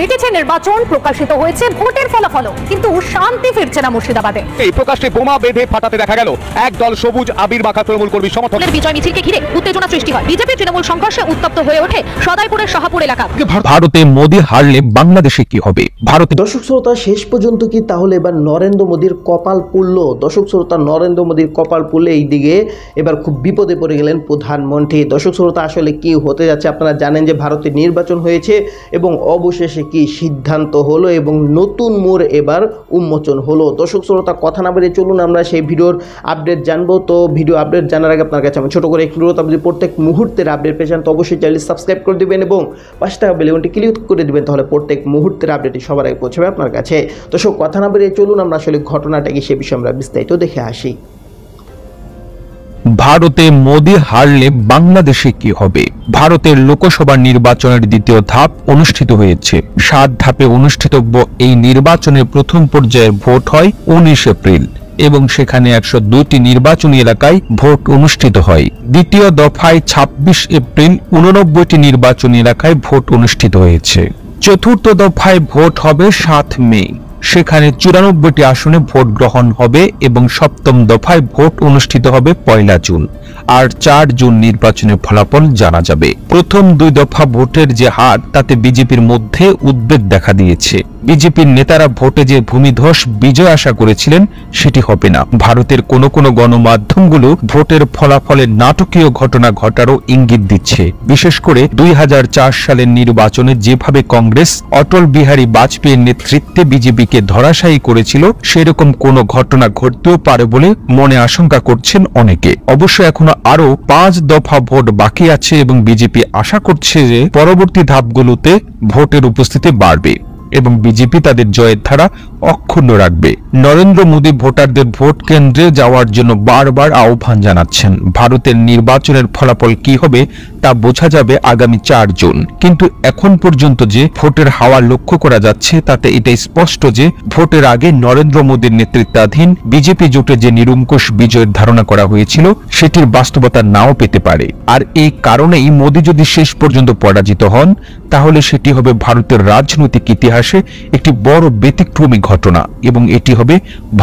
মিটেছে নির্বাচন, প্রকাশিত হয়েছে ভোটের ফলাফল, কিন্তু শান্তি ফিরছে না মুর্শিদাবাদে। এই প্রকাশ্যে বোমা বেঁধে ফাটাতে দেখা গেল একদল সবুজ আবির মাখা তৃণমূল কর্মী সমর্থকদের। বিজয় মিছিলকে ঘিরে উত্তেজনা সৃষ্টি হয়। বিজেপি তৃণমূল সংঘর্ষে উত্তপ্ত হয়ে ওঠে সদাইপুরের শাহপুর এলাকা। ভারতে মোদি হারলে বাংলাদেশে কি হবে? ভারতে দর্শক শ্রোতা, শেষ পর্যন্ত কি তাহলে এবার নরেন্দ্র মোদীর কপাল পুড়ল? দর্শক শ্রোতা, নরেন্দ্র মোদীর কপাল পুড়লে এইদিকে এবার খুব বিপদে পড়ে গেলেন প্রধানমন্ত্রী। দর্শক শ্রোতা, আসলে কি হতে যাচ্ছে? আপনারা জানেন যে ভারতে নির্বাচন হয়েছে এবং অবশেষে কি সিদ্ধান্ত হলো এবং নতুন মোড় এবার উন্মোচন হলো। দর্শক শ্রোতা, কথা না বেরিয়ে চলুন আমরা সেই ভিডিওর আপডেট জানবো। তো ভিডিও আপডেট জানার আগে আপনার কাছে আমি ছোটো করে একটু অনুরোধ, আপনি যদি প্রত্যেক মুহূর্তের আপডেট পেয়ে যান তো অবশ্যই চ্যানেল সাবস্ক্রাইব করে দেবেন এবং পাশে থাকা বেল আইকনটি ক্লিক করে দেবেন, তাহলে প্রত্যেক মুহূর্তের আপডেটই সবার আগে পৌঁছাবে আপনার কাছে। দর্শক, কথা না বেরিয়ে চলুন আমরা আসলে ঘটনাটা কি সে বিষয়ে আমরা বিস্তারিত দেখে আসি। ভারতে মোদি হারলে বাংলাদেশে কি হবে? ভারতের লোকসভা নির্বাচনের দ্বিতীয় ধাপ অনুষ্ঠিত হয়েছে। 7 ধাপে অনুষ্ঠিতব্য এই নির্বাচনের প্রথম পর্যায়ের ভোট হয় 19 এপ্রিল এবং সেখানে 102টি নির্বাচনী এলাকায় ভোট অনুষ্ঠিত হয়। দ্বিতীয় দফায় 26 এপ্রিল 89টি নির্বাচনী এলাকায় ভোট অনুষ্ঠিত হয়েছে। চতুর্থ দফায় ভোট হবে 7 মে, সেখানে 94টি আসনে ভোট গ্রহণ হবে এবং সপ্তম দফায় ভোট অনুষ্ঠিত হবে 1 জুন। আর 4 জুন নির্বাচনের ফলাফল জানা যাবে। প্রথম 2 দফা ভোটের যে হার, তাতে বিজেপির মধ্যে উদ্বেগ দেখা দিয়েছে। বিজেপির নেতারা ভোটে যে ভূমিধস বিজয় আশা করেছিলেন সেটি হবে না। ভারতের কোন কোন গণমাধ্যমগুলো ভোটের ফলাফলে নাটকীয় ঘটনা ঘটারও ইঙ্গিত দিচ্ছে। বিশেষ করে 2004 সালের নির্বাচনে যেভাবে কংগ্রেস অটল বিহারী বাজপেয়ীর নেতৃত্বে বিজেপিকে ধরাশায়ী করেছিল, সেরকম কোনো ঘটনা ঘটতেও পারে বলে মনে আশঙ্কা করছেন অনেকে। অবশ্য এখনো আরো 5 দফা ভোট বাকি আছে এবং বিজেপি আশা করছে যে পরবর্তী ধাপগুলোতে ভোটের উপস্থিতি বাড়বে এবং বিজেপি তাদের জয়ের ধারা অক্ষুণ্ণ রাখবে। নরেন্দ্র মোদী ভোটারদের ভোট কেন্দ্রে যাওয়ার জন্য বারবার আহ্বান জানাচ্ছেন। ভারতের নির্বাচনের ফলাফল কি হবে তা বোঝা যাবে আগামী 4 জুন। কিন্তু এখন পর্যন্ত যে ভোটের হাওয়া লক্ষ্য করা যাচ্ছে তাতে এটাই স্পষ্ট যে ভোটের আগে নরেন্দ্র মোদীর নেতৃত্বাধীন বিজেপি জোটে যে নিরঙ্কুশ বিজয়ের ধারণা করা হয়েছিল সেটির বাস্তবতা নাও পেতে পারে। আর এই কারণেই মোদী যদি শেষ পর্যন্ত পরাজিত হন, তাহলে সেটি হবে ভারতের রাজনৈতিক ইতিহাসে একটি বড় ব্যতিক্রমী ঘটনা এবং এটি হবে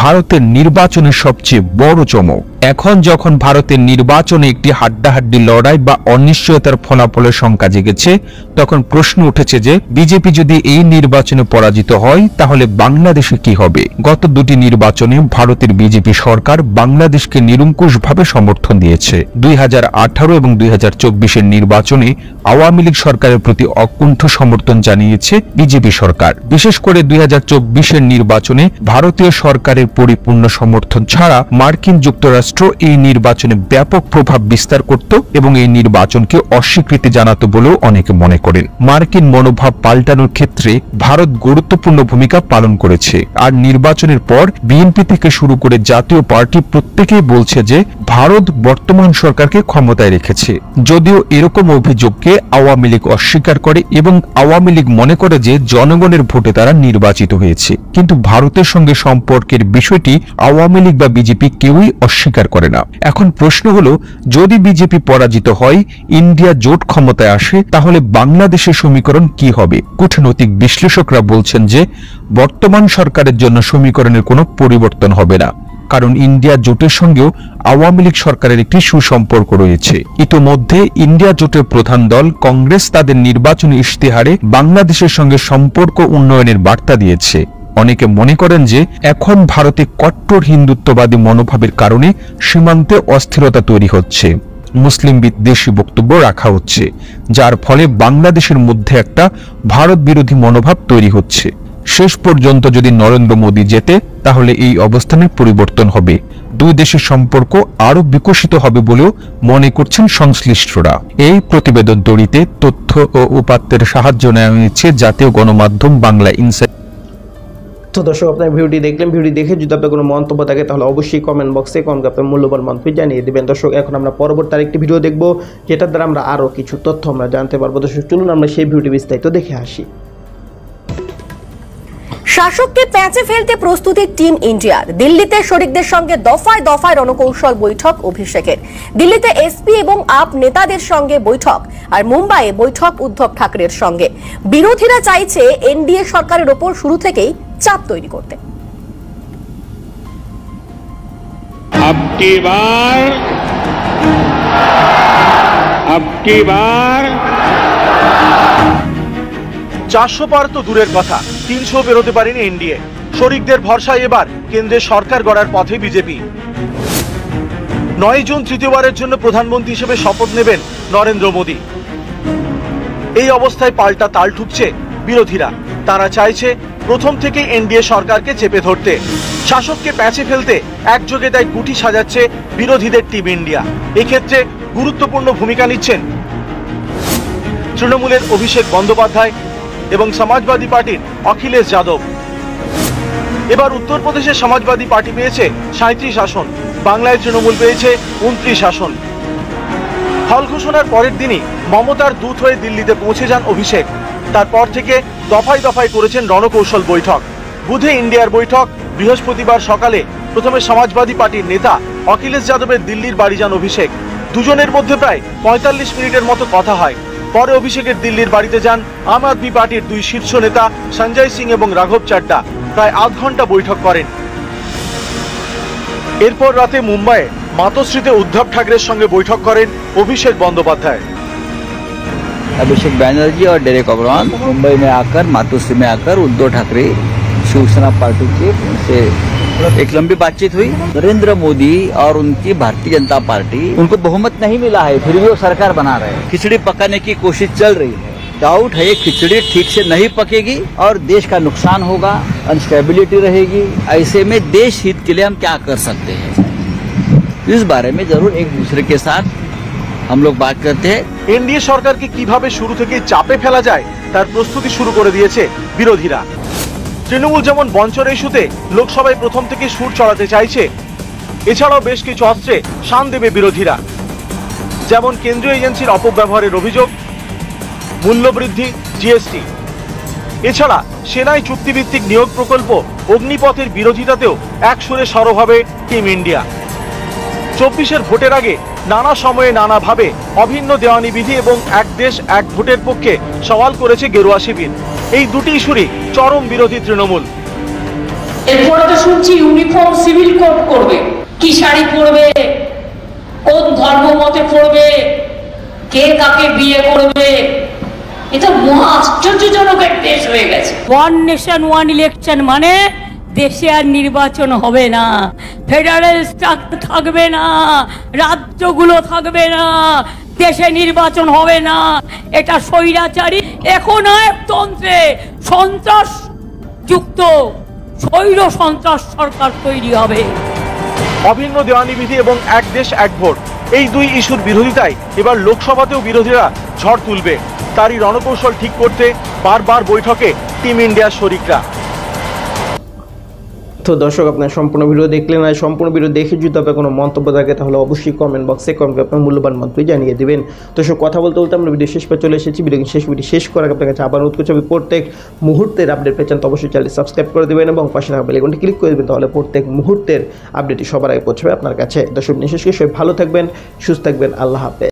ভারতের নির্বাচনের সবচেয়ে বড় চমক। এখন যখন ভারতের নির্বাচনে একটি হাড্ডাহাড্ডি লড়াই বা অনিশ্চয়তার ফলাফলের শঙ্কা জেগেছে, তখন প্রশ্ন উঠেছে যে বিজেপি যদি এই নির্বাচনে পরাজিত হয় তাহলে বাংলাদেশে কি হবে? গত 2টি নির্বাচনে ভারতের বিজেপি সরকার বাংলাদেশকে নিরঙ্কুশভাবে সমর্থন দিয়েছে। 2018 এবং 2024 নির্বাচনে আওয়ামী লীগ সরকারের প্রতি অকুণ্ঠ সমর্থন জানিয়েছে বিজেপি সরকার। বিশেষ করে 2024 নির্বাচনে ভারতীয় সরকারের পরিপূর্ণ সমর্থন ছাড়া মার্কিন যুক্তরাষ্ট্র এই নির্বাচনে ব্যাপক প্রভাব বিস্তার করত এবং এই নির্বাচনকে অস্বীকৃতি জানাতো বলেও অনেকে মনে করেন। মার্কিন মনোভাব পাল্টানোর ক্ষেত্রে ভারত গুরুত্বপূর্ণ ভূমিকা পালন করেছে। আর নির্বাচনের পর বিএনপি থেকে শুরু করে জাতীয় পার্টি প্রত্যেকেই বলছে যে ভারত বর্তমান সরকারকে ক্ষমতায় রেখেছে। যদিও এরকম অভিযোগকে আওয়ামী লীগ অস্বীকার করে এবং আওয়ামী লীগ মনে করে যে জনগণের ভোটে তারা নির্বাচিত হয়েছে, কিন্তু ভারতের সঙ্গে সম্পর্কের বিষয়টি আওয়ামী লীগ বা বিজেপি কেউই অস্বীকার করে না। এখন প্রশ্ন হলো, যদি বিজেপি পরাজিত হয়, ইন্ডিয়া জোট ক্ষমতায় আসে, তাহলে বাংলাদেশের সমীকরণ কি হবে? কূটনৈতিক বিশ্লেষকরা বলছেন যে বর্তমান সরকারের জন্য সমীকরণের কোনো পরিবর্তন হবে না, কারণ ইন্ডিয়া জোটের সঙ্গেও আওয়ামী লীগ সরকারের একটি সুসম্পর্ক রয়েছে। ইতোমধ্যে ইন্ডিয়া জোটের প্রধান দল কংগ্রেস তাদের নির্বাচনী ইশতেহারে বাংলাদেশের সঙ্গে সম্পর্ক উন্নয়নের বার্তা দিয়েছে। অনেকে মনে করেন যে এখন ভারতে কট্টর হিন্দুত্ববাদী মনোভাবের কারণে সীমান্তে অস্থিরতা তৈরি হচ্ছে, মুসলিম বিদ্বেষী বক্তব্য রাখা হচ্ছে, যার ফলে বাংলাদেশের মধ্যে একটা ভারত বিরোধী মনোভাব তৈরি হচ্ছে। শেষ পর্যন্ত যদি নরেন্দ্র মোদী জেতে, তাহলে এই অবস্থানের পরিবর্তন হবে, 2 দেশের সম্পর্ক আরো বিকশিত হবে বলেও মনে করছেন সংশ্লিষ্টরা। এই প্রতিবেদন তৈরিতে তথ্য ও উপাত্তের সাহায্য নেওয়া হয়েছে জাতীয় গণমাধ্যম বাংলা ইনসাইট। তো দর্শক, আপনার ভিডিওটি দেখলেন। ভিডিও দেখে যদি আপনার কোনো মন্তব্য থাকে তাহলে অবশ্যই কমেন্ট বক্সে আপনার মূল্যবান মন্তব্য জানিয়ে দেবেন। দর্শক, এখন আমরা পরবর্তী আরেকটি ভিডিও দেখব, যেটার দ্বারা আমরা আরও কিছু তথ্য আমরা জানতে পারবো। দর্শক, চলুন আমরা সেই ভিডিওটি বিস্তারিত দেখে আসি। শাসককে প্যাঁচে ফেলতে প্রস্তুতি টিম ইন্ডিয়ার। দিল্লিতে শরিকদের সঙ্গে দফায় দফায় রণকৌশল বৈঠক অভিষেকের। দিল্লিতে এসপি এবং আপ নেতাদের সঙ্গে বৈঠক, আর মুম্বাইয়ে বৈঠক উদ্ধব ঠাকরের সঙ্গে। বিরোধীরা চাইছে এনডিএ সরকারের ওপর শুরু থেকেই চাপ তৈরি করতে। अब की बार 400 পার তো দূরের কথা, 300 বেরোতে পারেনি এনডিএ। শরিকদের ভরসায় এবার কেন্দ্রে সরকার গড়ার পথে বিজেপি। 9 জুন তৃতীয়বারের জন্য প্রধানমন্ত্রী হিসেবে শপথ নেবেন নরেন্দ্র মোদী। এই অবস্থায় পাল্টা তাল ঠুকছে বিরোধীরা। তারা চাইছে প্রথম থেকে এনডিএ সরকারকে চেপে ধরতে, শাসককে প্যাঁচে ফেলতে একযোগে তাই গুটি সাজাচ্ছে বিরোধীদের টিম ইন্ডিয়া। এক্ষেত্রে গুরুত্বপূর্ণ ভূমিকা নিচ্ছেন তৃণমূলের অভিষেক বন্দ্যোপাধ্যায় এবং সমাজবাদী পার্টির অখিলেশ যাদব। এবার উত্তরপ্রদেশের সমাজবাদী পার্টি পেয়েছে 37 আসন, বাংলায় তৃণমূল পেয়েছে 29 আসন। ফল ঘোষণার পরের দিনই মমতার দূত হয়ে দিল্লিতে পৌঁছে যান অভিষেক। তারপর থেকে দফায় দফায় করেছেন রণকৌশল বৈঠক। বুধে ইন্ডিয়ার বৈঠক, বৃহস্পতিবার সকালে প্রথমে সমাজবাদী পার্টির নেতা অখিলেশ যাদবের দিল্লির বাড়ি যান অভিষেক। দুজনের মধ্যে প্রায় 45 মিনিটের মতো কথা হয়। পরে অভিষেকের দিল্লির বাড়িতে যান আম আদমি পার্টির 2 শীর্ষ নেতা সঞ্জয় সিং এবং রাঘব চাড্ডা। প্রায় আধ ঘন্টা বৈঠক করেন। এরপর রাতে মুম্বাইয়ে মাতোশ্রীতে উদ্ধব ঠাকরের সঙ্গে বৈঠক করেন অভিষেক বন্দ্যোপাধ্যায়। अभिषेक बैनर्जी और डेरेक ओबरॉन मुंबई में आकर, मातोश्री में आकर उद्धव ठाकरे शिवसेना पार्टी के से एक लंबी बातचीत हुई। नरेंद्र मोदी और उनकी भारतीय जनता पार्टी, उनको बहुमत नहीं मिला है, फिर भी वो सरकार बना रहे हैं। खिचड़ी पकाने की कोशिश चल रही है। डाउट है ये खिचड़ी ठीक से नहीं पकेगी और देश का नुकसान होगा, अनस्टेबिलिटी रहेगी। ऐसे में देश हित के लिए हम क्या कर सकते हैं, इस बारे में जरूर एक दूसरे के साथ हम लोग बात करते हैं। এনডিএ সরকারকে কিভাবে শুরু থেকে চাপে ফেলা যায় তার প্রস্তুতি শুরু করে দিয়েছে বিরোধীরা। তৃণমূল যেমন বঞ্চনা ইস্যুতে লোকসভায় প্রথম থেকে সুর চড়াতে চাইছে, এছাড়াও বেশ কিছু অস্ত্রে শান দেবে বিরোধীরা, যেমন কেন্দ্রীয় এজেন্সির অপব্যবহারের অভিযোগ, মূল্যবৃদ্ধি, জিএসটি। এছাড়া সেনায় চুক্তিভিত্তিক নিয়োগ প্রকল্প অগ্নিপথের বিরোধিতাতেও এক সুরে সরব হবে টিম ইন্ডিয়া। 24-এর ভোটের আগে নানা সময়ে নানাভাবে অভিন্ন দেওয়ানি বিধি এবং এক দেশ এক ভোটের পক্ষে সওয়াল করেছে গেরুয়া শিবির। এই দুটি ইস্যুরই চরম বিরোধী তৃণমূল। এরপরে তো শুনছি ইউনিফর্ম সিভিল কোড করবে, কি শাড়ি পরবে, কোন ধর্ম মতে পড়বে, কে কাকে বিয়ে করবে। এটা মহা আশ্চর্যজনক এক দেশ হয়ে গেছে। ওয়ান নেশন ওয়ান ইলেকশন মানে দেশে আর নির্বাচন হবে না, ফেডারেল স্ট্রাকচার থাকবে না, রাজ্যগুলো থাকবে না, দেশে নির্বাচন হবে না। এটা স্বৈরাচারী একনায়কতন্ত্রে সন্ত্রাস যুক্ত স্বৈর সন্ত্রাস সরকার তৈরি হবে। অভিন্ন দেওয়ানি বিধি এবং এক দেশ এক ভোট, এই দুই ইস্যুর বিরোধিতায় এবার লোকসভাতেও বিরোধীরা ঝড় তুলবে। তারই রণকৌশল ঠিক করতে বারবার বৈঠকে টিম ইন্ডিয়ার শরিকরা। তো দর্শক, আপনার সম্পূর্ণ ভিডিও দেখলেন, আর সম্পূর্ণ ভিডিও দেখে যদি আপনার কোনো মন্তব্য থাকে তাহলে অবশ্যই কমেন্ট বক্সে কমেন্ট আপনার মূল্যবান মন্তব্য জানিয়ে দেবেন। তো সব কথা বলতে বলতে আমরা ভিডিও শেষ পর চলে এসেছি। ভিডিও শেষ করার আপনার কাছে আবার অনুরোধ করছি, প্রত্যেক মুহূর্তের আপডেট পেয়ে চান তো অবশ্যই চ্যানেল সাবস্ক্রাইব করে দেবেন এবং পাশে থাকা বেল আইকনটি ক্লিক করে দেবেন, তাহলে প্রত্যেক মুহূর্তের আপডেটটি সবার আগে পৌঁছবে আপনার কাছে। দর্শক, বিশেষ করে সবাই ভালো থাকবেন, সুস্থ থাকবেন। আল্লাহ হাফেজ।